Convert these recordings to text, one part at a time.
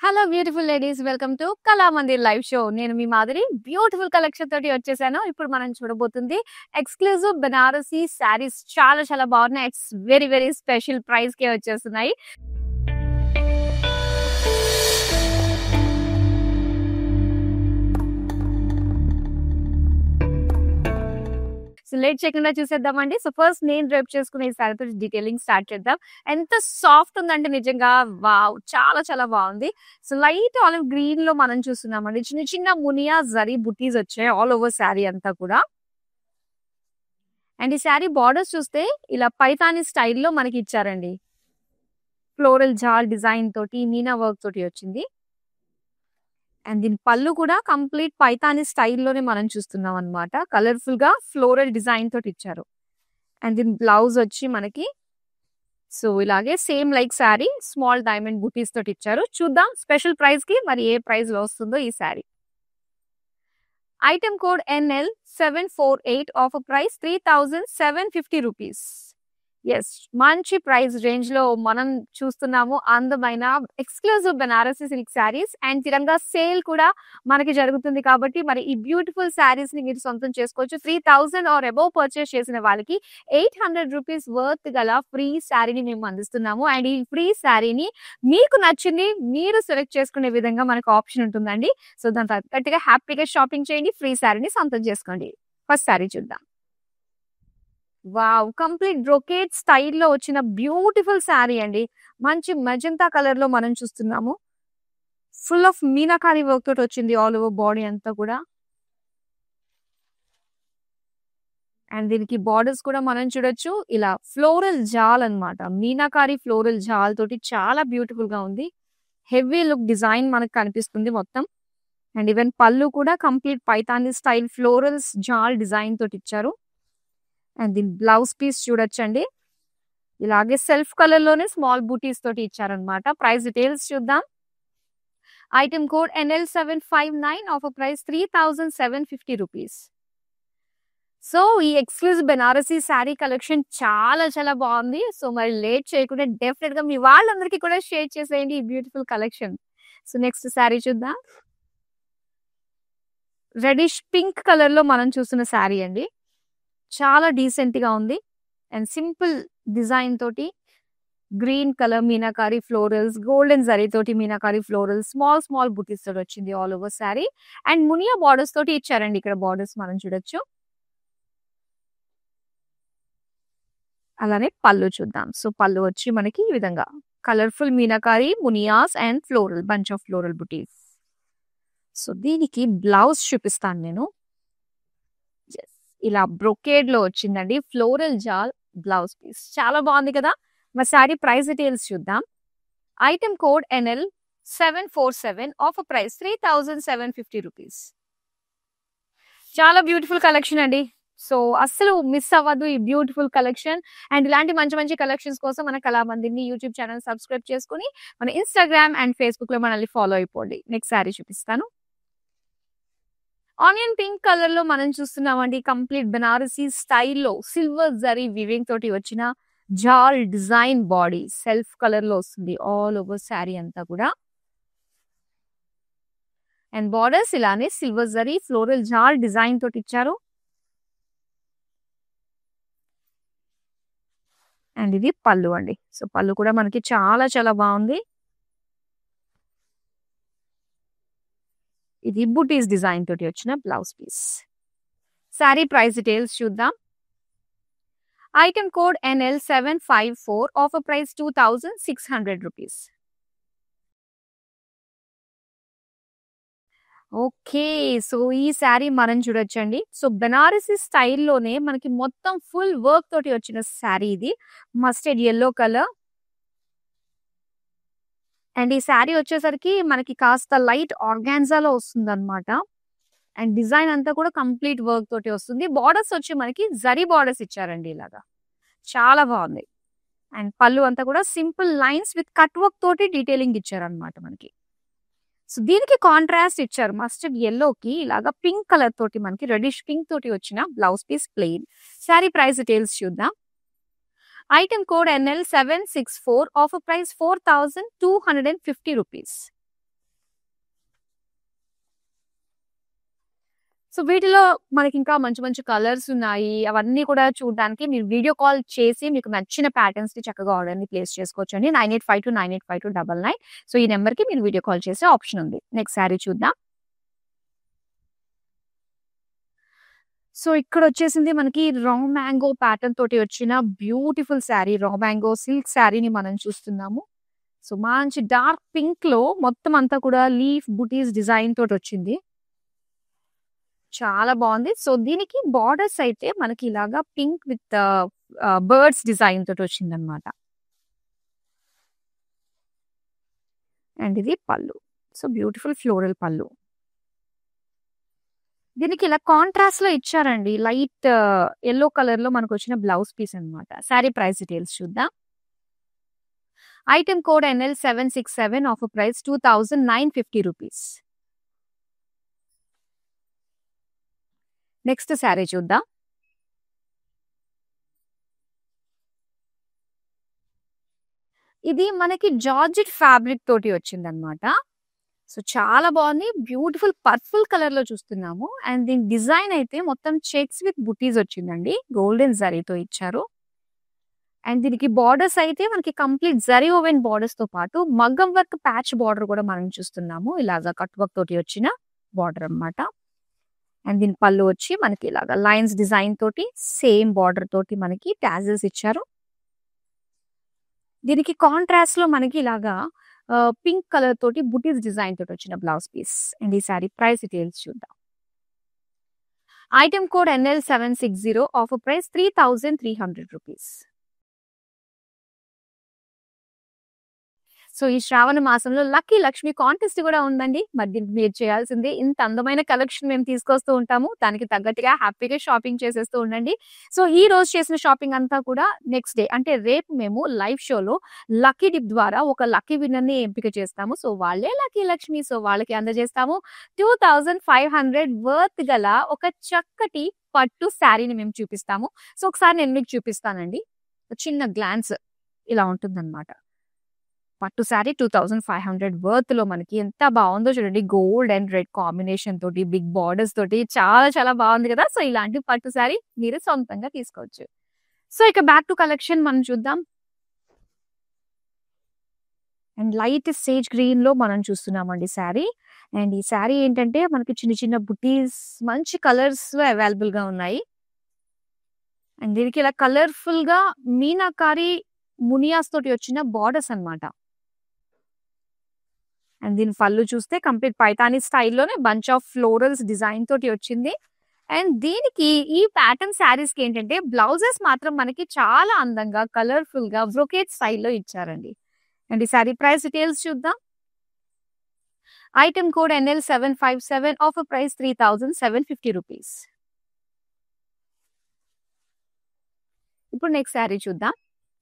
Hello beautiful ladies, welcome to Kalamandir live show. నేను మీ మాదిరి beautiful collection తోటి వచ్చేసాను. ఇప్పుడు మనం చూడబోతుంది ఎక్స్క్లూజివ్ బనారసీ శారీస్. చాలా చాలా బాగున్నాయి. It's very very special price కే వచ్చేస్తున్నాయి. సో లేట్ చేయకుండా చూసేద్దామండి. సో ఫస్ట్ నేను డ్రైప్ చేసుకునే ఈ శారీతో డీటెయిలింగ్ స్టార్ట్ చేద్దాం. ఎంత సాఫ్ట్ ఉందంటే నిజంగా వావ్, చాలా చాలా బాగుంది. సో లైట్ ఆలివ్ గ్రీన్ లో మనం చూస్తున్నామండి. చిన్న చిన్న మునియా జరీ బుటీస్ వచ్చాయి ఆల్ ఓవర్ శారీ అంతా కూడా. అండ్ ఈ శారీ బార్డర్స్ చూస్తే ఇలా పైతాని స్టైల్లో మనకి ఇచ్చారండి. ఫ్లోరల్ జాల్ డిజైన్ తోటి మీనా వర్క్ తోటి వచ్చింది. అండ్ దీని పళ్ళు కూడా కంప్లీట్ పైతాని స్టైల్లోనే మనం చూస్తున్నాం అనమాట. కలర్ఫుల్ గా ఫ్లోరల్ డిజైన్ తోటి ఇచ్చారు. అండ్ దీని బ్లౌజ్ వచ్చి మనకి సో ఇలాగే same like sari small diamond బుటీస్ తోటి ఇచ్చారు. చూద్దాం స్పెషల్ ప్రైస్ కి మరి ఏ ప్రైస్ లో వస్తుందో ఈ sari. Item code NL748, offer price 3750 rupees. Yes, మంచి ప్రైస్ రేంజ్ లో మనం చూస్తున్నాము అందమైన exclusive Banarasi silk saris. And Tiranga sale కూడా మనకి జరుగుతుంది కాబట్టి మరి ఈ బ్యూటిఫుల్ శారీస్ ని మీరు సొంతం చేసుకోవచ్చు. 3000 ఆర్ అబౌవ్ పర్చేస్ చేసిన వాళ్ళకి 800 రూపీస్ వర్త్ గల ఫ్రీ శారీని మేము అందిస్తున్నాము. అండ్ ఈ ఫ్రీ శారీని మీకు నచ్చింది మీరు సెలెక్ట్ చేసుకునే విధంగా మనకు ఆప్షన్ ఉంటుందండి. సో దాని తగ్గట్టుగా హ్యాపీగా షాపింగ్ చేయండి, ఫ్రీ శారీని సొంతం చేసుకోండి. ఫస్ట్ శారీ చూద్దాం. వావ్, కంప్లీట్ బ్రొకేట్ స్టైల్లో వచ్చిన బ్యూటిఫుల్ శారీ అండి. మంచి మెజంతా కలర్ లో మనం చూస్తున్నాము. ఫుల్ ఆఫ్ మీనాకారి వర్క్ తోటి వచ్చింది ఆల్ ఓవర్ బాడీ అంతా కూడా. అండ్ దీనికి బార్డర్స్ కూడా మనం చూడొచ్చు ఇలా ఫ్లోరల్ జాల్ అన్నమాట. మీనాకారి ఫ్లోరల్ జాల్ తోటి చాలా బ్యూటిఫుల్ గా ఉంది. హెవీ లుక్ డిజైన్ మనకు కనిపిస్తుంది మొత్తం. అండ్ ఈవెన్ పళ్ళు కూడా కంప్లీట్ పైతాని స్టైల్ ఫ్లోరల్స్ జాల్ డిజైన్ తోటి ఇచ్చారు. అండ్ దీని బ్లౌజ్ పీస్ చూడొచ్చండి. ఇలాగే సెల్ఫ్ కలర్ లోనే స్మాల్ బూటీస్ తోటి ఇచ్చారనమాట. ప్రైస్ డీటెయిల్స్ చూద్దాం. Item code NL759, offer price 3750 rupees. So ఈ ఎక్స్క్లూజివ్ బెనారసీ శారీ కలెక్షన్ చాలా చాలా బాగుంది. సో మరి లేట్ చేయకుండా డెఫినెట్ గా మీ వాళ్ళందరికీ కూడా షేర్ చేసేయండి ఈ beautiful collection. So next sari చూద్దాం. రెడిష్ పింక్ కలర్ లో మనం చూస్తున్న శారీ అండి. చాలా డీసెంట్ గా ఉంది. అండ్ సింపుల్ డిజైన్ తోటి green colour meenakari florals, golden zari తోటి మీనాకారి ఫ్లోరల్స్, స్మాల్ స్మాల్ బుటీస్ తోటి వచ్చింది all over sari. And Muniya borders తోటి ఇచ్చారండి. ఇక్కడ బార్డర్స్ మనం చూడొచ్చు. అలానే పళ్ళు చూద్దాం. సో పళ్ళు వచ్చి మనకి ఈ విధంగా colourful meenakari మునియాస్ and floral bunch of floral buttis. So దీనికి బ్లౌజ్ చూపిస్తాను నేను. ఇలా బ్రొకేడ్ లో వచ్చిందండి ఫ్లోరల్ జాల్ బ్లౌజ్ పీస్. చాలా బాగుంది కదా. మరి శారీ ప్రైస్ డీటెయిల్స్ చూద్దాం. Item code NL747, offer price 3750 rupees. చాలా బ్యూటిఫుల్ కలెక్షన్ అండి. సో అస్సలు మిస్ అవ్వద్దు ఈ బ్యూటిఫుల్ కలెక్షన్. అండ్ ఇలాంటి మంచి మంచి కలెక్షన్స్ కోసం మన కళామందిర్ని యూట్యూబ్ ఛానల్ సబ్స్క్రైబ్ చేసుకుని మన ఇన్స్టాగ్రామ్ అండ్ ఫేస్బుక్ లో మనల్ని ఫాలో అయిపోండి. నెక్స్ట్ శారీ చూపిస్తాను. ఆనియన్ పింక్ కలర్ లో మనం చూస్తున్నామండి. కంప్లీట్ బనారసీ స్టైల్లో సిల్వర్ జరీ వివింగ్ తోటి వచ్చిన జాల్ డిజైన్ బాడీ సెల్ఫ్ కలర్ లో వస్తుంది ఆల్ ఓవర్ శారీ అంతా కూడా. అండ్ బార్డర్స్ ఇలానే సిల్వర్ జరీ ఫ్లోరల్ జాల్ డిజైన్ తోటి ఇచ్చారు. అండ్ ఇది పళ్ళు అండి. సో పళ్ళు కూడా మనకి చాలా చాలా బాగుంది. ఇది బుటీస్ డిజైన్ తోటి వచ్చిన blouse piece. Sari price details చూద్దాం. Item code NL754, offer price 2600 rupees. Okay, so ఈ శారీ మనం చూడొచ్చండి. సో బెనారసీ స్టైల్లోనే మనకి మొత్తం ఫుల్ వర్క్ తోటి వచ్చిన శారీ ఇది. Mustard yellow colour. అండ్ ఈ శారీ వచ్చేసరికి మనకి కాస్త లైట్ ఆర్గాన్జాలో వస్తుంది అనమాట. అండ్ డిజైన్ అంతా కూడా కంప్లీట్ వర్క్ తోటి వస్తుంది. బార్డర్స్ వచ్చి మనకి జరీ బార్డర్స్ ఇచ్చారండి ఇలాగా. చాలా బాగుంది. అండ్ పళ్ళు అంతా కూడా simple lines with cut work తోటి డీటెయిలింగ్ ఇచ్చారనమాట మనకి. సో దీనికి కాంట్రాస్ట్ ఇచ్చారు. మస్టర్డ్ ఎల్లోకి ఇలాగా పింక్ కలర్ తోటి మనకి రెడిష్ పింక్ తోటి వచ్చిన blouse piece plain. Sari price details చూద్దాం. Item code NL764, offer price 4250 rupees. So వీటిలో మనకి ఇంకా మంచి మంచి కలర్స్ ఉన్నాయి. అవన్నీ కూడా చూడడానికి మీరు వీడియో కాల్ చేసి మీకు నచ్చిన ప్యాటర్న్స్‌ని చక్కగా ఆర్డర్‌ని ప్లేస్ చేసుకోవచ్చండి. 9852985299. సో ఈ నంబర్‌కి మీరు వీడియో కాల్ చేసే ఆప్షన్ ఉంది. నెక్స్ట్ శారీ చూద్దాం. సో ఇక్కడొచ్చేసింది మనకి రా మ్యాంగో ప్యాటర్న్ తోటి వచ్చిన beautiful sari. Raw mango silk శారీని మనం చూస్తున్నాము. సో మంచి డార్క్ పింక్‌లో మొత్తం అంతా కూడా లీఫ్ బుటీస్ డిజైన్ తోటొచ్చింది. చాలా బావుంది. సో దీనికి బోర్డర్స్ అయితే మనకి ఇలాగా పింక్ విత్ బర్డ్స్ డిజైన్ తోటొచ్చిందనమాట. అండ్ ఇది పళ్ళు. సో బ్యూటిఫుల్ ఫ్లోరల్ పళ్ళు. దీనికి ఇలా కాంట్రాస్ట్‌లో ఇచ్చారండి. లైట్ యెల్లో కలర్‌లో మనకొచ్చిన బ్లౌజ్ పీస్ అన్నమాట. శారీ ప్రైస్ డీటెయిల్స్ చూద్దాం. Item code NL767 offer price 2950 rupees. Next sari చూద్దాం. ఇది మనకి జార్జెట్ ఫ్యాబ్రిక్ తోటి వచ్చిందన్నమాట. సో చాలా బాగుంది. బ్యూటిఫుల్ పర్పుల్ కలర్‌లో చూస్తున్నాము. అండ్ దీని డిజైన్ అయితే మొత్తం చెక్స్ విత్ బుటీస్ వచ్చిందండి. గోల్డెన్ జరీతో ఇచ్చారు. అండ్ దీనికి బోర్డర్స్ అయితే మనకి కంప్లీట్ జరీ ఓవెన్ బోర్డర్స్‌తో పాటు మగ్గం వర్క్ ప్యాచ్ బోర్డర్ కూడా మనం చూస్తున్నాము. ఇలాగా కట్ వర్క్ తోటి వచ్చిన బోర్డర్ అన్నమాట. అండ్ దీని పళ్ళు వచ్చి మనకి ఇలాగా లైన్స్ డిజైన్ తోటి సేమ్ బోర్డర్ తోటి మనకి టాజెల్స్ ఇచ్చారు. దీనికి కాంట్రాస్ట్ లో మనకి ఇలాగా పింక్ కలర్ తోటి బుటీస్ డిజైన్ తోటి వచ్చిన బ్లౌజ్ పీస్. అండ్ ఈ సారీ ప్రైస్ డీటెయిల్స్ చూద్దాం. Item code NL760 offer price 3300 rupees. So ఈ శ్రావణ మాసంలో లక్కీ లక్ష్మి కాంటెస్ట్ కూడా ఉందండి. మరి దీనికి మీరు చేయాల్సింది ఇంత అందమైన కలెక్షన్ మేము తీసుకొస్తూ ఉంటాము. దానికి తగ్గట్టుగా హ్యాపీగా షాపింగ్ చేసేస్తూ ఉండండి. సో ఈ రోజు చేసిన షాపింగ్ అంతా కూడా నెక్స్ట్ డే అంటే రేపు మేము లైవ్ షోలో లక్కీ డిప్ ద్వారా ఒక లక్కీ విన్నర్ ని ఎంపిక చేస్తాము. సో వాళ్ళే లక్కీ లక్ష్మి. సో వాళ్ళకి అందజేస్తాము 2500 వర్త్ గల ఒక చక్కటి పట్టు శారీని మేము చూపిస్తాము. సో ఒకసారి నేను మీకు చూపిస్తానండి. చిన్న గ్లాన్స్ ఇలా ఉంటుందన్నమాట. పట్టు శారీ 2500 వర్త్ లో మనకి ఎంత బాగుందో చూడండి. గోల్డ్ అండ్ రెడ్ కాంబినేషన్ తోటి బిగ్ బార్డర్స్ తోటి చాలా చాలా బాగుంది కదా. సో ఇలాంటి పట్టు శారీ మీరు సొంతంగా తీసుకోవచ్చు. సో ఇక బ్యాక్ టు కలెక్షన్ మనం చూద్దాం. అండ్ లైట్ సేజ్ గ్రీన్ లో మనం చూస్తున్నామండి శారీ. అండ్ ఈ శారీ ఏంటంటే మనకి చిన్న చిన్న బుటీస్ మంచి కలర్స్ లో అవైలబుల్ గా ఉన్నాయి. అండ్ దీనికి ఇలా కలర్ఫుల్ గా మీనాకారి మునియాస్ తోటి వచ్చిన బార్డర్స్ అన్నమాట. అండ్ దీని పళ్ళు చూస్తే కంప్లీట్ పైతానీ స్టైల్లోనే బంచ్ ఆఫ్ ఫ్లోరల్స్ డిజైన్ తోటి వచ్చింది. అండ్ దీనికి ఈ ప్యాటర్న్ శారీస్ కి ఏంటంటే బ్లౌజెస్ మాత్రం మనకి చాలా అందంగా కలర్ఫుల్ గా బ్రొకేట్ స్టైల్లో ఇచ్చారండి. అండ్ ఈ శారీ ప్రైస్ డీటెయిల్స్ చూద్దాం. Item code NL757 offer price 3750 rupees. ఇప్పుడు నెక్స్ట్ శారీ చూద్దాం.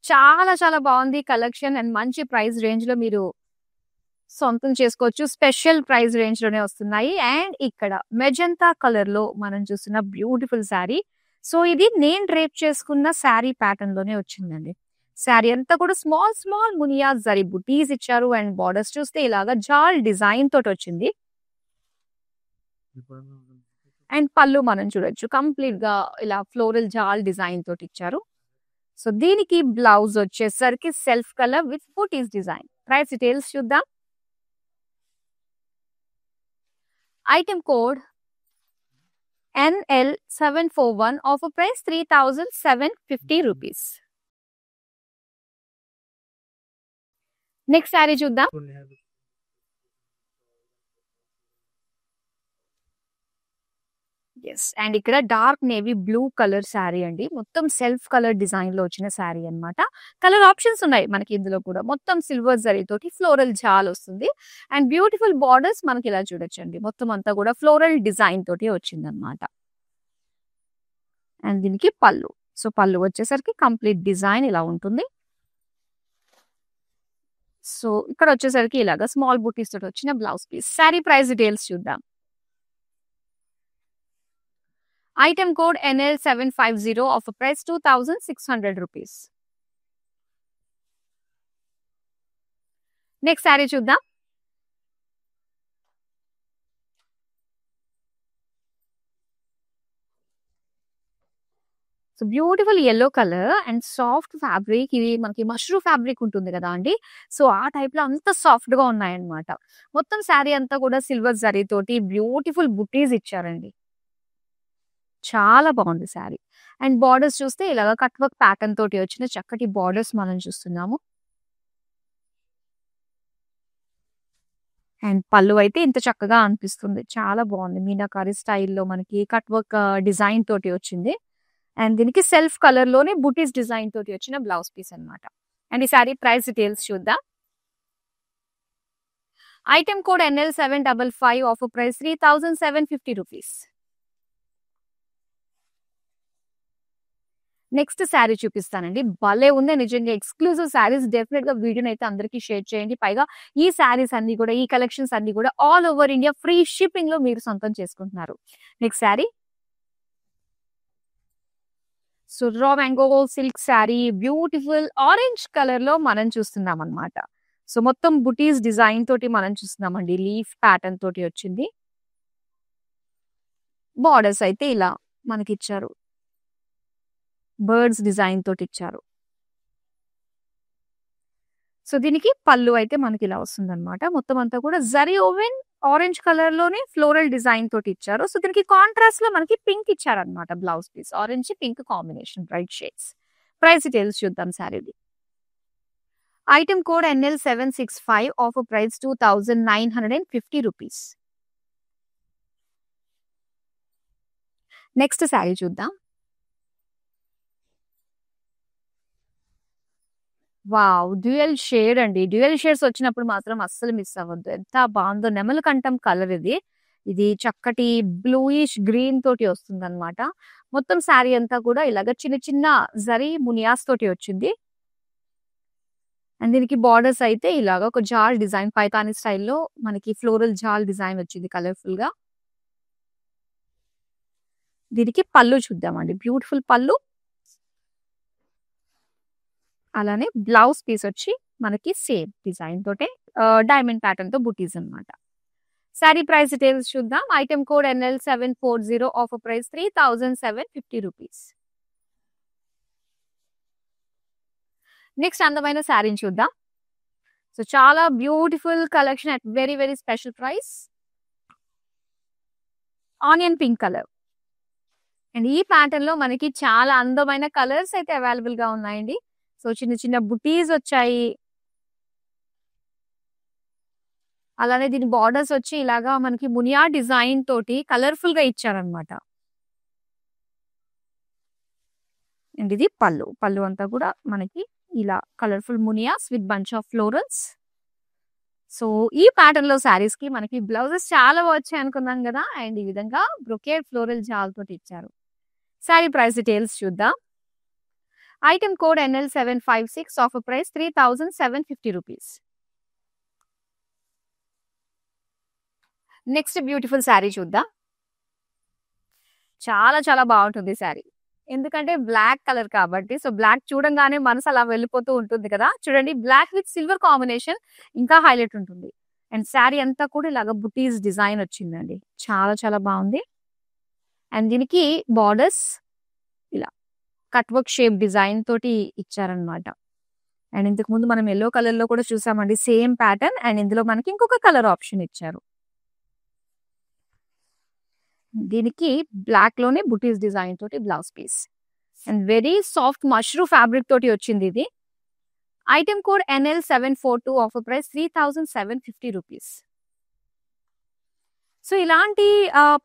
చాలా చాలా బాగుంది కలెక్షన్ అండ్ మంచి ప్రైస్ రేంజ్ లో మీరు సొంతం చేసుకోవచ్చు. స్పెషల్ ప్రైస్ రేంజ్ లోనే వస్తున్నాయి. అండ్ ఇక్కడ మెజంతా కలర్ లో మనం చూస్తున్న బ్యూటిఫుల్ శారీ. సో ఇది నేను డ్రేప్ చేసుకున్న శారీ ప్యాటర్న్ లోనే వచ్చిందండి. శారీ అంతా కూడా స్మాల్ స్మాల్ మునియా జరీ బుటీస్ ఇచ్చారు. అండ్ బార్డర్స్ చూస్తే ఇలాగా జాల్ డిజైన్ తోటి వచ్చింది. అండ్ పళ్ళు మనం చూడొచ్చు కంప్లీట్ గా ఇలా ఫ్లోరల్ జాల్ డిజైన్ తోటి ఇచ్చారు. సో దీనికి బ్లౌజ్ వచ్చేసరికి self colour with buttis design. Price details చూద్దాం. Item code NL741 offer price 3750 rupees. Next sari చూద్దాం. ఎస్ అండ్ ఇక్కడ dark navy blue colour sari అండి. మొత్తం సెల్ఫ్ కలర్ డిజైన్ లో వచ్చిన శారీ అన్నమాట. కలర్ ఆప్షన్స్ ఉన్నాయి మనకి ఇందులో కూడా. మొత్తం సిల్వర్ జరీ తోటి ఫ్లోరల్ జాల్ వస్తుంది. అండ్ బ్యూటిఫుల్ బార్డర్స్ మనకి ఇలా చూడొచ్చండి. మొత్తం అంతా కూడా ఫ్లోరల్ డిజైన్ తోటి వచ్చింది అనమాట. అండ్ దీనికి పళ్ళు. సో పళ్ళు వచ్చేసరికి కంప్లీట్ డిజైన్ ఇలా ఉంటుంది. సో ఇక్కడ వచ్చేసరికి ఇలాగా స్మాల్ బుటీస్ తోటి వచ్చిన blouse piece. Sari price details చూద్దాం. Item code NL750 offer price 2600 rupees. Next sari చూద్దాం. So beautiful yellow colour and soft fabric. ఇవి మనకి మష్రూ ఫ్యాబ్రిక్ ఉంటుంది కదా అండి. సో ఆ టైప్ లో అంత సాఫ్ట్ గా ఉన్నాయన్నమాట. మొత్తం శారీ అంతా కూడా సిల్వర్ జరీ తోటి బ్యూటిఫుల్ బుటీస్ ఇచ్చారండి. చాలా బాగుంది శారీ. అండ్ బార్డర్స్ చూస్తే ఇలాగ కట్ వర్క్ ప్యాటర్న్ తోటి వచ్చిన చక్కటి బార్డర్స్ మనం చూస్తున్నాము. అండ్ పళ్ళు అయితే ఇంత చక్కగా అనిపిస్తుంది. చాలా బాగుంది. మీనాకారి స్టైల్‌లో మనకి కట్ వర్క్ డిజైన్ తోటి వచ్చింది. అండ్ దీనికి సెల్ఫ్ కలర్ లోనే బుటీస్ డిజైన్ తోటి వచ్చిన బ్లౌజ్ పీస్ అన్నమాట. అండ్ ఈ సారీ ప్రైస్ డీటెయిల్స్ చూద్దాం. Item code NL755 offer price 3750 rupees. Next sari చూపిస్తానండి. భలే ఉంది నిజంగా. ఎక్స్‌క్లూజివ్ శారీస్ డెఫినిట్‌గా వీడియోని అయితే అందరికీ షేర్ చేయండి. పైగా ఈ శారీస్ అన్ని కూడా, ఈ కలెక్షన్స్ అన్ని కూడా all over India free shipping లో మీరు సొంతం చేసుకుంటున్నారు. Next sari so raw mango silk sari beautiful orange colour లో మనం చూస్తున్నాం అన్నమాట. సో మొత్తం బుటీస్ డిజైన్ తోటి మనం చూస్తున్నామండి. లీఫ్ ప్యాటర్న్ తోటి వచ్చింది. బార్డర్స్ అయితే ఇలా మనకి ఇచ్చారు. బర్డ్స్ డిజైన్ తోటి ఇచ్చారు. సో దీనికి పళ్ళు అయితే మనకి ఇలా వస్తుందన్నమాట. మొత్తం అంతా కూడా జరీ ఓవెన్ ఆరెంజ్ కలర్ లోనే ఫ్లోరల్ డిజైన్ తోటి ఇచ్చారు. సో దీనికి కాంట్రాస్ట్ లో మనకి పింక్ ఇచ్చారన్నమాట. Blouse piece orange pink combination bright shades. Price details చూద్దాం శారీది. Item code NL765 offer price 2950 rupees. Next sari చూద్దాం. వావ్! డ్యూయల్ షేడ్ అండి. డ్యూయల్ షేడ్స్ వచ్చినప్పుడు మాత్రం అస్సలు మిస్ అవ్వద్దు. ఎంత బావుందో నెమలి కంఠం కలర్ ఇది. ఇది చక్కటి బ్లూయిష్ గ్రీన్ తోటి వస్తుందన్నమాట. మొత్తం శారీ అంతా కూడా ఇలాగ చిన్న చిన్న జరీ మునియాస్ తోటి వచ్చింది. అండ్ దీనికి బార్డర్స్ అయితే ఇలాగ ఒక జాల్ డిజైన్ పైతాని స్టైల్‌లో మనకి ఫ్లోరల్ జాల్ డిజైన్ వచ్చింది కలర్‌ఫుల్ గా. దీనికి పళ్ళు చూద్దామండి. బ్యూటిఫుల్ పళ్ళు. అలానే బ్లౌజ్ పీస్ వచ్చి మనకి సేమ్ డిజైన్ తోటే డైమండ్ ప్యాటర్న్ తో బుటీస్ అన్నమాట. శారీ ప్రైస్ డీటెయిల్స్ చూద్దాం. Item code NL740 offer price 3750 rupees. Next అందమైన శారీని చూద్దాం. సో చాలా beautiful collection at very very special price. Onion pink colour. And ఈ ప్యాటర్న్ లో మనకి చాలా అందమైన కలర్స్ అయితే అవైలబుల్ గా ఉన్నాయండి. సో చిన్న చిన్న బుటీస్ వచ్చాయి. అలానే దీని బార్డర్స్ వచ్చి ఇలాగా మనకి మునియా డిజైన్ తోటి కలర్ఫుల్ గా ఇచ్చారనమాట. అండ్ ఇది పళ్ళు. పళ్ళు అంతా కూడా మనకి ఇలా colourful మునియాస్ with bunch of florals. So ఈ ప్యాటర్న్ లో శారీస్ కి మనకి బ్లౌజెస్ చాలా వచ్చాయి అనుకున్నాం కదా. అండ్ ఈ విధంగా బ్రొకేడ్ ఫ్లోరల్ జాల్ తోటి ఇచ్చారు. శారీ ప్రైస్ డీటెయిల్స్ చూద్దాం. Item code NL756 offer price 3750 rupees. Next beautiful sari చూద్దాం. చాలా చాలా బాగుంటుంది శారీ. ఎందుకంటే బ్లాక్ కలర్ కాబట్టి సో బ్లాక్ చూడంగానే మనసు అలా వెళ్ళిపోతూ ఉంటుంది కదా. చూడండి బ్లాక్ విత్ సిల్వర్ కాంబినేషన్ ఇంకా హైలైట్ ఉంటుంది. అండ్ శారీ అంతా కూడా ఇలాగ బుటీస్ డిజైన్ వచ్చిందండి. చాలా చాలా బాగుంది. అండ్ దీనికి బార్డర్స్ ఇలా కట్ వర్క్ షేప్ డిజైన్ తోటి ఇచ్చారనమాట. అండ్ ఇంతకు ముందు మనం ఎల్లో కలర్ లో కూడా చూసామండి సేమ్ ప్యాటర్న్. అండ్ ఇందులో మనకి ఇంకొక కలర్ ఆప్షన్ ఇచ్చారు. దీనికి బ్లాక్ లోనే బుటీస్ డిజైన్ తోటి blouse piece. And very soft mashru fabric తోటి వచ్చింది ఇది. Item code NL742 offer price 3750 rupees. So ఇలాంటి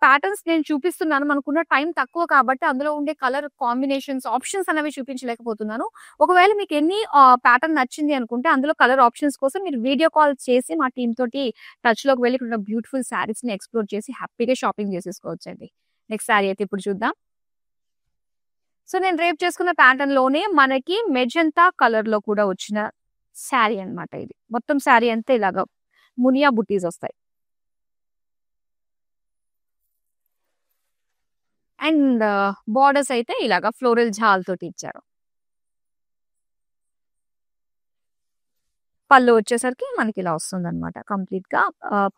ప్యాటర్న్స్ నేను చూపిస్తున్నాను. మనకున్న టైం తక్కువ కాబట్టి అందులో ఉండే కలర్ కాంబినేషన్స్ ఆప్షన్స్ అనేవి చూపించలేకపోతున్నాను. ఒకవేళ మీకు ఎన్ని ప్యాటర్న్ నచ్చింది అనుకుంటే అందులో కలర్ ఆప్షన్స్ కోసం మీరు వీడియో కాల్ చేసి మా టీమ్ తోటి టచ్ లోకి వెళ్ళి ఇక్కడ బ్యూటిఫుల్ శారీస్ ని ఎక్స్ప్లోర్ చేసి హ్యాపీగా షాపింగ్ చేసేసుకోవచ్చండి. నెక్స్ట్ శారీ అయితే ఇప్పుడు చూద్దాం. సో నేను రేపు చేసుకున్న ప్యాటర్న్ లోనే మనకి మెజంతా కలర్ లో కూడా వచ్చిన శారీ అన్నమాట ఇది. మొత్తం శారీ అంతా ఇలాగా మునియా బుటీస్ వస్తాయి. అండ్ బార్డర్స్ అయితే ఇలాగా ఫ్లోరల్ జాల్ తోటి ఇచ్చారు. పళ్ళు వచ్చేసరికి మనకి ఇలా వస్తుంది అనమాట. కంప్లీట్ గా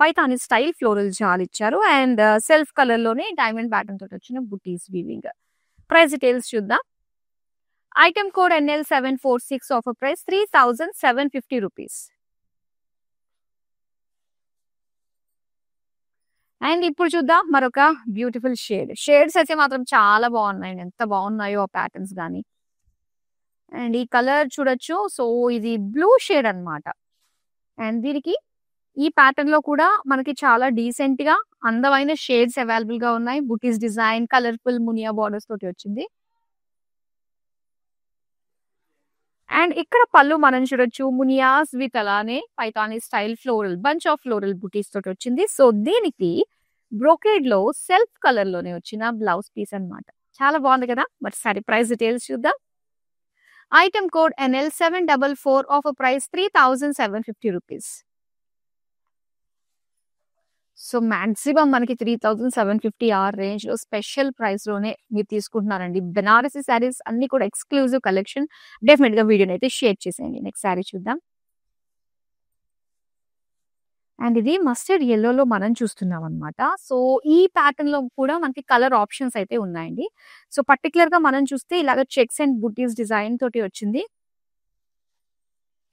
పైతాని స్టైల్ ఫ్లోరల్ జాల్ ఇచ్చారు. అండ్ సెల్ఫ్ కలర్ లోనే డైమండ్ ప్యాటర్న్ తోటి వచ్చిన బుటీస్ వీవింగ్. ప్రైస్ డీటెయిల్స్ చూద్దాం. Item code NL746 offer price 3,750 rupees. And ఇప్పుడు చూద్దాం మరొక బ్యూటిఫుల్ షేడ్స్ అయితే మాత్రం చాలా బాగున్నాయి. ఎంత బాగున్నాయో ఆ ప్యాటర్న్స్ గానీ. అండ్ ఈ కలర్ చూడొచ్చు. సో ఇది బ్లూ షేడ్ అన్నమాట. అండ్ దీనికి ఈ ప్యాటర్న్ లో కూడా మనకి చాలా డీసెంట్ గా అందమైన షేడ్స్ అవైలబుల్ గా ఉన్నాయి. బుటీస్ డిజైన్ కలర్ఫుల్ మునియా బార్డర్స్ తోటి వచ్చింది. అండ్ ఇక్కడ పళ్ళు మనం చూడొచ్చు. మునియాస్ విత్ అలానే Paithani style floral bunch of floral బుటీస్ తోటి వచ్చింది. సో దీనికి బ్రోకేడ్ లో సెల్ఫ్ కలర్ లోనే వచ్చిన బ్లౌజ్ పీస్ అన్నమాట. చాలా బాగుంది కదా. మరి సారీ ప్రైస్ డీటెయిల్స్ చూద్దాం. Item code NL744 offer price 3,750 rupees. So maximum మనకి 3,750 ఆ రేంజ్ లో స్పెషల్ ప్రైస్ లోనే మీరు తీసుకుంటున్నారండి. బెనారసీ శారీస్ అన్ని కూడా ఎక్స్క్లూజివ్ కలెక్షన్. డెఫినెట్ గా వీడియోని అయితే షేర్ చేసేయండి. నెక్స్ట్ శారీ చూద్దాం. అండ్ ఇది మస్టర్డ్ ఎల్లోలో మనం చూస్తున్నాం అనమాట. సో ఈ ప్యాటర్న్ లో కూడా మనకి కలర్ ఆప్షన్స్ అయితే ఉన్నాయండి. సో పర్టికులర్ గా మనం చూస్తే ఇలాగ చెక్స్ అండ్ బుటీస్ డిజైన్ తోటి వచ్చింది.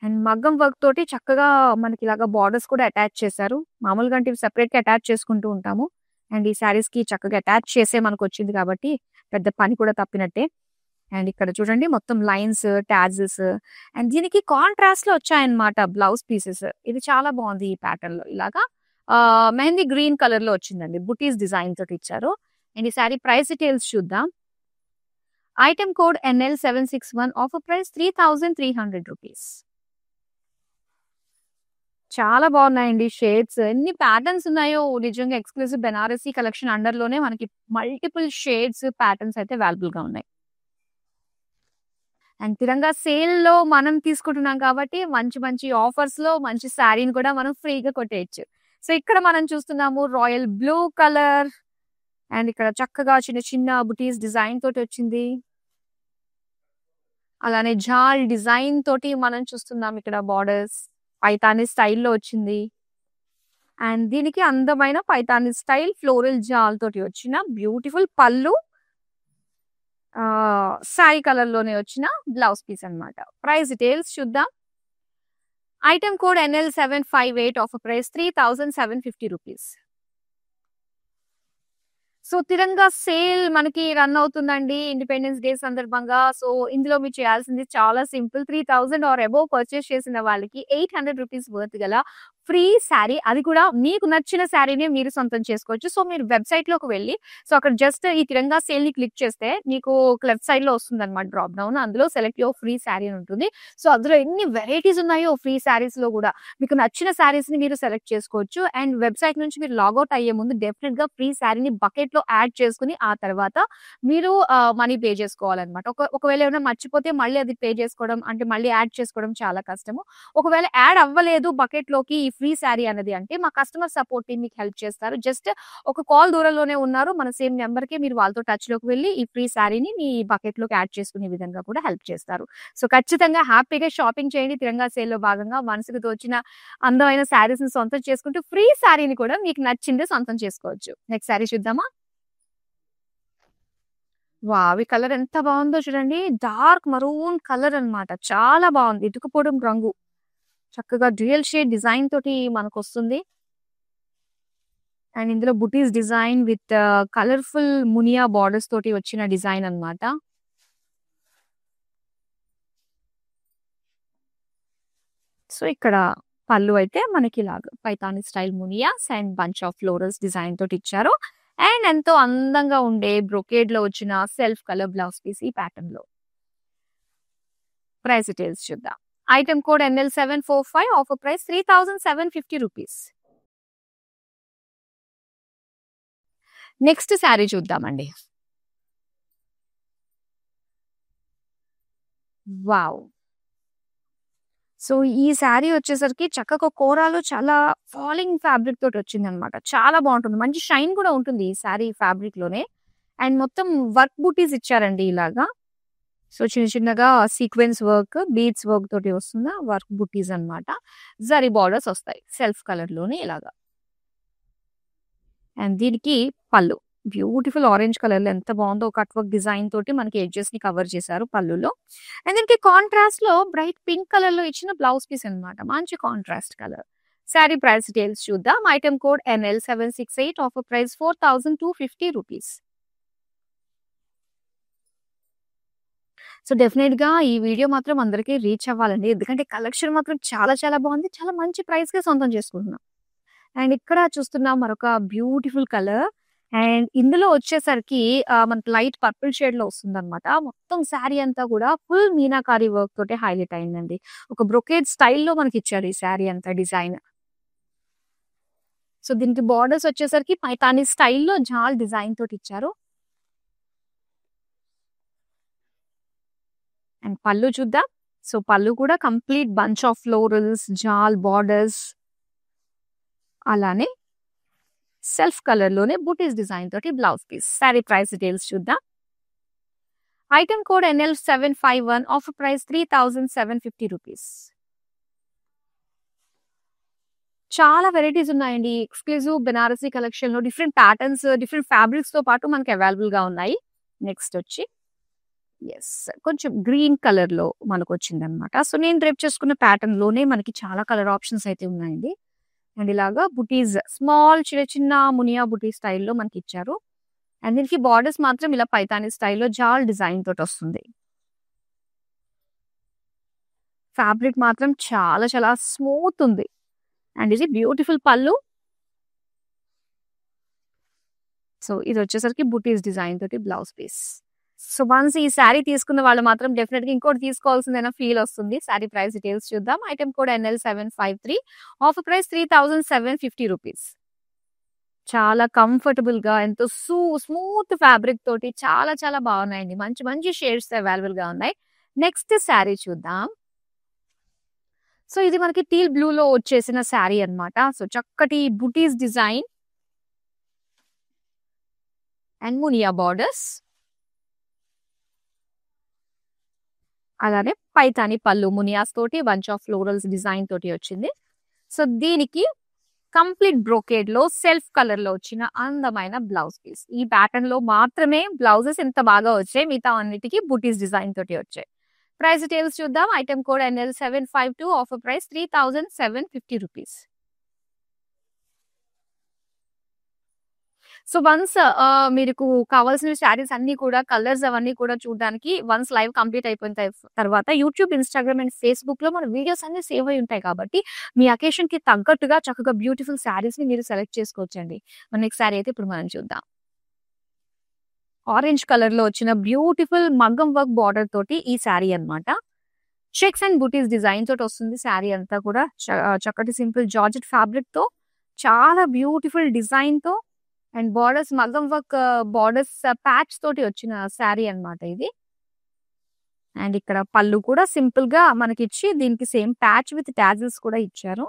అండ్ మగ్గం వర్క్ తోటి చక్కగా మనకి ఇలాగా బార్డర్స్ కూడా అటాచ్ చేశారు. మామూలుగా అంటే ఇవి సెపరేట్ గా అటాచ్ చేసుకుంటూ ఉంటాము. అండ్ ఈ శారీస్ కి చక్కగా అటాచ్ చేసే మనకు వచ్చింది కాబట్టి పెద్ద పని కూడా తప్పినట్టే. అండ్ ఇక్కడ చూడండి మొత్తం లైన్స్ ట్యాజెస్ అండ్ దీనికి కాంట్రాస్ట్ లో వచ్చాయన్నమాట బ్లౌజ్ పీసెస్. ఇది చాలా బాగుంది ఈ ప్యాటర్న్ లో. ఇలాగా మెహందీ గ్రీన్ కలర్ లో వచ్చిందండి. బుటీస్ డిజైన్ తోటి ఇచ్చారు. అండ్ ఈ శారీ ప్రైస్ డీటెయిల్స్ చూద్దాం. Item code NL761 offer price 3,300 rupees. చాలా బాగున్నాయండి షేడ్స్. ఎన్ని ప్యాటర్న్స్ ఉన్నాయో నిజంగా ఎక్స్క్లూజివ్ బెనారసీ కలెక్షన్ అండర్ లోనే మనకి మల్టిపుల్ షేడ్స్ ప్యాటర్న్స్ అయితే అవైలబుల్ గా ఉన్నాయి. అండ్ తిరంగా సేల్ లో మనం తీసుకుంటున్నాం కాబట్టి మంచి మంచి ఆఫర్స్ లో మంచి శారీని కూడా మనం ఫ్రీగా కొట్టేయచ్చు. సో ఇక్కడ మనం చూస్తున్నాము రాయల్ బ్లూ కలర్. అండ్ ఇక్కడ చక్కగా చిన్న చిన్న బుటీస్ డిజైన్ తోటి వచ్చింది. అలానే జాల్ డిజైన్ తోటి మనం చూస్తున్నాం ఇక్కడ బార్డర్స్. పైతానీ స్టైల్లో వచ్చింది. అండ్ దీనికి అందమైన పైతానీ స్టైల్ ఫ్లోరల్ జాల్ తోటి వచ్చిన బ్యూటిఫుల్ పళ్ళు. సారీ కలర్ లోనే వచ్చిన బ్లౌజ్ పీస్ అన్నమాట. ప్రైస్ డీటెయిల్స్ చూద్దాం. Item code NL758 offer price 3,750 rupees. So Tiranga sale మనకి రన్ అవుతుందండి ఇండిపెండెన్స్ డే సందర్భంగా. సో ఇందులో మీరు చేయాల్సింది చాలా సింపుల్. 3,000 ఆర్ అబోవ్ పర్చేస్ చేసిన వాళ్ళకి 800 రూపీస్ వర్త్ గల ఫ్రీ శారీ, అది కూడా మీకు నచ్చిన శారీని మీరు సొంతం చేసుకోవచ్చు. సో మీరు వెబ్సైట్ లోకి వెళ్ళి సో అక్కడ జస్ట్ ఈ తిరంగా సేల్ ని క్లిక్ చేస్తే మీకు లెఫ్ట్ సైడ్ లో వస్తుంది అనమాట డ్రాప్ డౌన్. అందులో సెలెక్ట్ యువర్ ఫ్రీ శారీ అని ఉంటుంది. సో అందులో ఎన్ని వెరైటీస్ ఉన్నాయో ఫ్రీ శారీస్ లో కూడా మీకు నచ్చిన శారీస్ ని మీరు సెలెక్ట్ చేసుకోవచ్చు. అండ్ వెబ్సైట్ నుంచి మీరు లాగౌట్ అయ్యే ముందు డెఫినెట్ గా ఫ్రీ శారీని బకెట్ లో యాడ్ చేసుకుని ఆ తర్వాత మీరు మనీ పే చేసుకోవాలన్నమాట. ఒకవేళ ఏమైనా మర్చిపోతే మళ్ళీ అది పే చేసుకోవడం అంటే మళ్ళీ యాడ్ చేసుకోవడం చాలా కష్టము. ఒకవేళ యాడ్ అవ్వలేదు బకెట్ లోకి ఈ ఫ్రీ శారీ అన్నది అంటే మా కస్టమర్ సపోర్ట్ టీమ్ మీకు హెల్ప్ చేస్తారు. జస్ట్ ఒక కాల్ దూరంలోనే ఉన్నారు. మన సేమ్ నెంబర్ కి మీరు వాళ్ళతో టచ్ లోకి వెళ్ళి ఈ ఫ్రీ శారీని మీ బకెట్ లోకి యాడ్ చేసుకునే విధంగా కూడా హెల్ప్ చేస్తారు. సో ఖచ్చితంగా హ్యాపీగా షాపింగ్ చేయండి. తిరంగా సేల్ లో భాగంగా మనసుకు తోచిన అందమైన శారీస్ ని సొంతం చేసుకుంటూ ఫ్రీ శారీని కూడా మీకు నచ్చింది సొంతం చేసుకోవచ్చు. నెక్స్ట్ శారీ చూద్దామా. వావ్! ఈ కలర్ ఎంత బాగుందో చూడండి. డార్క్ మరూన్ కలర్ అన్నమాట. చాలా బాగుంది. ఇటుకుపోవడం రంగు. చక్కగా డ్యూయల్ షేడ్ డిజైన్ తోటి మనకొస్తుంది. అండ్ ఇందులో బుటీస్ design with colourful Muniya borders తోటి వచ్చిన డిజైన్ అన్నమాట. సో ఇక్కడ పళ్ళు అయితే మనకి ఇలాగా Paithani style మునియాస్ and bunch of florals design తోటి ఇచ్చారు. అండ్ ఎంతో అందంగా ఉండే బ్రొకేడ్ లో వచ్చిన సెల్ఫ్ కలర్ బ్లౌజ్ పీస్ ఈ ప్యాటర్న్ లో. ప్రైస్ డీటెయిల్స్ చూద్దాం. Item code NL745 offer price 3,750 rupees. Next sari చూద్దామండి. వావ్! సో ఈ శారీ వచ్చేసరికి చక్కగా కోరాలో చాలా ఫాలింగ్ ఫ్యాబ్రిక్ తోటి వచ్చిందనమాట. చాలా బాగుంటుంది. మంచి షైన్ కూడా ఉంటుంది ఈ శారీ ఫ్యాబ్రిక్ లోనే. అండ్ మొత్తం వర్క్ బూటీస్ ఇచ్చారండి ఇలాగా. సో చిన్న చిన్నగా సీక్వెన్స్ వర్క్ బీడ్స్ వర్క్ తోటి వస్తుంది వర్క్ బూటీస్ అన్నమాట. జరీ బార్డర్స్ వస్తాయి సెల్ఫ్ కలర్ లోనే ఇలాగా. అండ్ దీనికి పళ్ళు. బ్యూటిఫుల్ ఆరెంజ్ కలర్‌లో ఎంత బావుందో కట్ వర్క్ డిజైన్ తోటి మనకి ఎడ్జెస్‌ని కవర్ చేశారు పళ్ళులో. అండ్ దీనికి కాంట్రాస్ట్‌లో బ్రైట్ పింక్ కలర్‌లో ఇచ్చిన బ్లౌజ్ పీస్ అన్నమాట. మంచి contrast colour. Sari price details చూద్దాం. Item code NL768 offer price 4250 rupees. So డెఫినిట్‌గా ఈ వీడియో మాత్రం అందరికి రీచ్ అవ్వాలండి. ఎందుకంటే కలెక్షన్ మాత్రం చాలా చాలా బావుంది. చాలా మంచి ప్రైస్‌కే సొంతం చేసుకుంటున్నాం. అండ్ ఇక్కడ చూస్తున్నాం మరొక బ్యూటిఫుల్ కలర్. అండ్ ఇందులో వచ్చేసరికి మనకి లైట్ పర్పుల్ షేడ్‌లో వస్తుందన్నమాట. మొత్తం శారీ అంతా కూడా ఫుల్ మీనాకారి వర్క్ తోటి హైలైట్ అయిందండి. ఒక బ్రొకేడ్ స్టైల్‌లో మనకిచ్చారు ఈ శారీ అంతా డిజైన్. సో దీనికి బోర్డర్స్ వచ్చేసరికి పైతాని స్టైల్‌లో జాల్ డిజైన్ తోటి ఇచ్చారు. అండ్ పళ్ళు చూద్దాం. సో పళ్ళు కూడా కంప్లీట్ బంచ్ ఆఫ్ ఫ్లోరల్స్, జాల్ బోర్డర్స్ అలానే సెల్ఫ్ కలర్‌లోనే బూటీస్ డిజైన్ తోటి blouse piece. Sari price details చూద్దాం. Item code NL751 offer price 3750 rupees. చాలా వెరైటీస్ ఉన్నాయండి. ఎక్స్‌క్లూజివ్ బెనారసీ కలెక్షన్‌లో డిఫరెంట్ ప్యాటర్న్స్, డిఫరెంట్ ఫ్యాబ్రిక్స్‌తో పాటు మనకి అవైలబుల్‌గా ఉన్నాయి. నెక్స్ట్ వచ్చి కొంచెం గ్రీన్ కలర్‌లో మనకొచ్చిందన్నమాట. సో నేను డ్రేప్ చేసుకున్న ప్యాటర్న్‌లోనే మనకి చాలా కలర్ ఆప్షన్స్ అయితే ఉన్నాయండి. అండ్ ఇలాగా బుటీస్ స్మాల్ చిన్న చిన్న మునియా బుటీ స్టైల్‌లో మనకిచ్చారు. అండ్ దీనికి బోర్డర్స్ మాత్రం ఇలా పైతాని స్టైల్‌లో జాల్ డిజైన్ తోటి వస్తుంది. ఫ్యాబ్రిక్ మాత్రం చాలా చాలా స్మూత్ ఉంది. అండ్ ఇది బ్యూటిఫుల్ పళ్ళు. సో ఇది వచ్చేసరికి బుటీస్ డిజైన్ తోటి బ్లౌజ్ పీస్. సో వన్స్ ఈ శారీ తీసుకున్న వాళ్ళు మాత్రం డెఫినెట్‌గా ఇంకోటి తీసుకోవాల్సిందైన ఫీల్ వస్తుంది. శారీ ప్రైస్ డీటెయిల్స్ చూద్దాం. Item code NL753 offer price 3750 rupees. చాలా కంఫర్టబుల్‌గా ఎంతో స్మూత్ ఫ్యాబ్రిక్ తోటి చాలా చాలా బాగున్నాయండి. మంచి మంచి షేడ్స్ అవైలబుల్‌గా ఉన్నాయి. నెక్స్ట్ శారీ చూద్దాం. సో ఇది మనకి టీల్ బ్లూలో వచ్చేసిన శారీ అన్నమాట. సో చక్కటి బుటీస్ డిజైన్ అండ్ మునియా బోర్డర్స్ అలానే పైతాని పళ్ళు మునియాస్ తోటి బంచ్ ఆఫ్ ఫ్లోరల్స్ డిజైన్ తోటి వచ్చింది. సో దీనికి కంప్లీట్ బ్రోకేడ్ లో సెల్ఫ్ కలర్ లో వచ్చిన అందమైన బ్లౌజ్ పీస్. ఈ ప్యాటర్న్ లో మాత్రమే బ్లౌజెస్ ఎంత బాగా వచ్చాయి. మిగతా అన్నిటికీ బుటీస్ డిజైన్ తోటి వచ్చాయి. ప్రైస్ డీటెయిల్స్ చూద్దాం. Item code NL752 offer price 3750 rupees. So once మీకు కావాల్సిన శారీస్ అన్ని కూడా కలర్స్ అవన్నీ కూడా చూడడానికి వన్స్ లైవ్ కంప్లీట్ అయిపోయిన తర్వాత యూట్యూబ్, ఇన్‌స్టాగ్రామ్ అండ్ ఫేస్‌బుక్‌లో మన వీడియోస్ అన్ని సేవ్ అయి ఉంటాయి కాబట్టి మీ అకేషన్‌కి తగ్గట్టుగా చక్కగా బ్యూటిఫుల్ శారీస్‌ని మీరు సెలెక్ట్ చేసుకోవచ్చండి. మన నెక్స్ట్ శారీ అయితే ఇప్పుడు మనం చూద్దాం. ఆరెంజ్ కలర్‌లో వచ్చిన బ్యూటిఫుల్ మగ్గం వర్క్ బోర్డర్ తోటి ఈ శారీ అన్నమాట. చెక్స్ అండ్ బూటీస్ డిజైన్ తోటి వస్తుంది శారీ అంతా కూడా. చక్కటి సింపుల్ జార్జెట్ ఫ్యాబ్రిక్‌తో చాలా బ్యూటిఫుల్ డిజైన్‌తో అండ్ బోర్డర్స్ మగ్గం వర్క్ బోర్డర్స్ ప్యాచ్ తోటి వచ్చిన శారీ అన్నమాట ఇది. అండ్ ఇక్కడ పళ్ళు కూడా సింపుల్ గా మనకిచ్చి దీనికి సేమ్ ప్యాచ్ విత్ టాజిల్స్ కూడా ఇచ్చారు.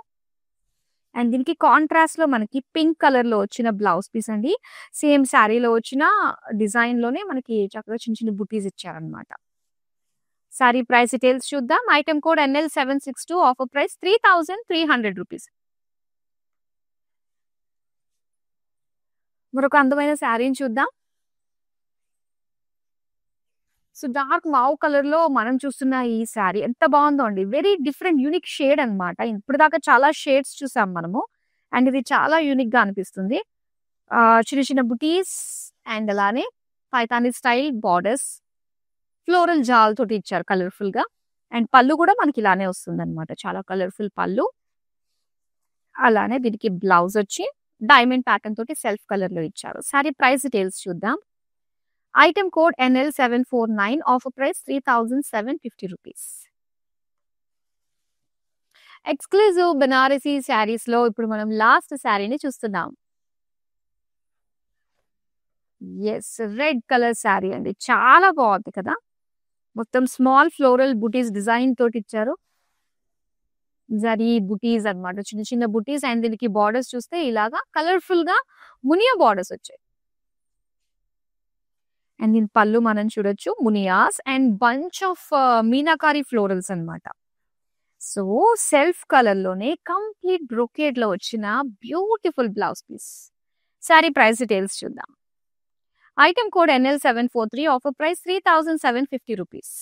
అండ్ దీనికి కాంట్రాస్ట్ లో మనకి పింక్ కలర్ లో వచ్చిన బ్లౌజ్ పీస్ అండి. సేమ్ శారీలో వచ్చిన డిజైన్ లోనే మనకి చక్కగా చిన్న చిన్న బుటీస్ ఇచ్చారనమాట. శారీ ప్రైస్ డీటెయిల్స్ చూద్దాం. Item code NL762 offer price 3300 rupees. మరొక అందమైన శారీని చూద్దాం. సో డార్క్ మావ్ కలర్ లో మనం చూస్తున్న ఈ శారీ ఎంత బాగుందో అండి. వెరీ డిఫరెంట్ యూనిక్ షేడ్ అన్నమాట. ఇప్పటిదాకా చాలా షేడ్స్ చూసాం మనము. అండ్ ఇది చాలా యూనిక్ గా అనిపిస్తుంది. చిన్న చిన్న బుటీస్ అండ్ అలానే పైతాని స్టైల్ బార్డర్స్ ఫ్లోరల్ జాల్ తోటి ఇచ్చారు కలర్ఫుల్ గా. అండ్ పళ్ళు కూడా మనకి ఇలానే వస్తుంది అనమాట. చాలా కలర్ఫుల్ పళ్ళు. అలానే దీనికి బ్లౌజ్ వచ్చి డైమండ్ ప్యాటర్న్ తోటి సెల్ఫ్ కలర్ లో ఇచ్చారు. శారీ ప్రైస్ డీటెయిల్స్ చూద్దాం. Item code NL749 offer price 3750 rupees. Exclusive Banarasi saris లో ఇప్పుడు మనం లాస్ట్ శారీని చూస్తున్నాం. రెడ్ కలర్ శారీ అండి. చాలా బాగుంది కదా. మొత్తం స్మాల్ ఫ్లోరల్ బుటీస్ డిజైన్ తోటి ఇచ్చారు. జరీ బుటీస్ అన్నమాట. చిన్న చిన్న బుటీస్ అండ్ దీనికి బార్డర్స్ చూస్తే ఇలాగా కలర్ఫుల్ గా మునియా బార్డర్స్ వచ్చాయి. అండ్ దీని పళ్ళు మనం చూడొచ్చు మునియాస్ and bunch of Meenakari florals అన్నమాట. సో సెల్ఫ్ కలర్ లోనే కంప్లీట్ బ్రోకేడ్ లో వచ్చిన beautiful blouse piece. Sari price details చూద్దాం. Item code NL743. Offer price 3,750 rupees.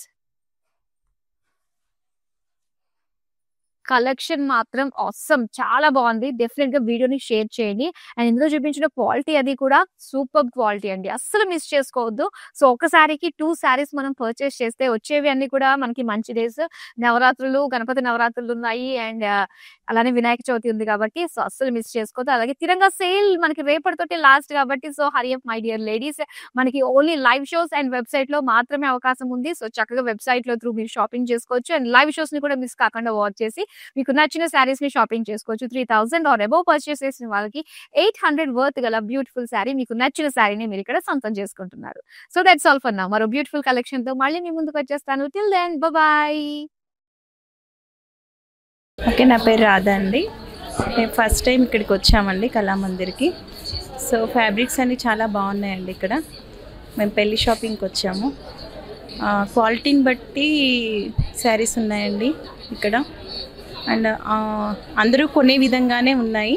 Collection మాత్రం ఆసమ్, చాలా బాగుంది. డెఫినెట్ గా వీడియోని షేర్ చేయండి. అండ్ ఇందులో చూపించిన క్వాలిటీ అది కూడా సూపర్ క్వాలిటీ అండి, అస్సలు మిస్ చేసుకోవద్దు. సో ఒకసారికి 2 సారీస్ మనం పర్చేస్ చేస్తే వచ్చేవి అన్ని కూడా మనకి మంచి డేస్. నవరాత్రులు, గణపతి నవరాత్రులు ఉన్నాయి, అండ్ అలానే వినాయక చవితి ఉంది కాబట్టి సో అస్సలు మిస్ చేసుకోవద్దు. అలాగే తిరంగా సేల్ మనకి రేపటితోటి లాస్ట్ కాబట్టి so hurry up my dear ladies. మనకి only live shows and website లో మాత్రమే అవకాశం ఉంది. సో చక్కగా వెబ్సైట్ లో త్రూ మీరు షాపింగ్ చేసుకోవచ్చు. అండ్ లైవ్ షోస్ ని కూడా మిస్ కాకుండా వాచ్ చేసి మీకు నచ్చిన శారీస్ ని షాపింగ్ చేసుకోవచ్చు. 3,000 ఆర్ అబౌవ్ పర్చేస్ చేసిన వాళ్ళకి 800 వర్త్ గల బ్యూటిఫుల్ శారీ, మీకు నచ్చిన శారీని మీరు ఇక్కడ సొంతం చేసుకుంటున్నారు. So that's all for now. మరో బ్యూటిఫుల్ కలెక్షన్ తో మళ్ళీ మీ ముందుకు వచ్చేస్తాను. Till then bye. ఓకే, నా పేరు రాధా అండి. మేము ఫస్ట్ టైం ఇక్కడికి వచ్చామండి కళామందిర్కి. సో ఫ్యాబ్రిక్స్ అన్నీ చాలా బాగున్నాయండి ఇక్కడ. మేము పెళ్లి షాపింగ్కి వచ్చాము. క్వాలిటీని బట్టి శారీస్ ఉన్నాయండి ఇక్కడ. అండ్ అందరూ కొనే విధంగానే ఉన్నాయి.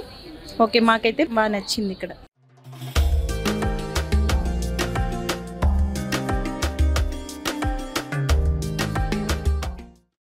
ఓకే, మాకైతే బాగా నచ్చింది ఇక్కడ.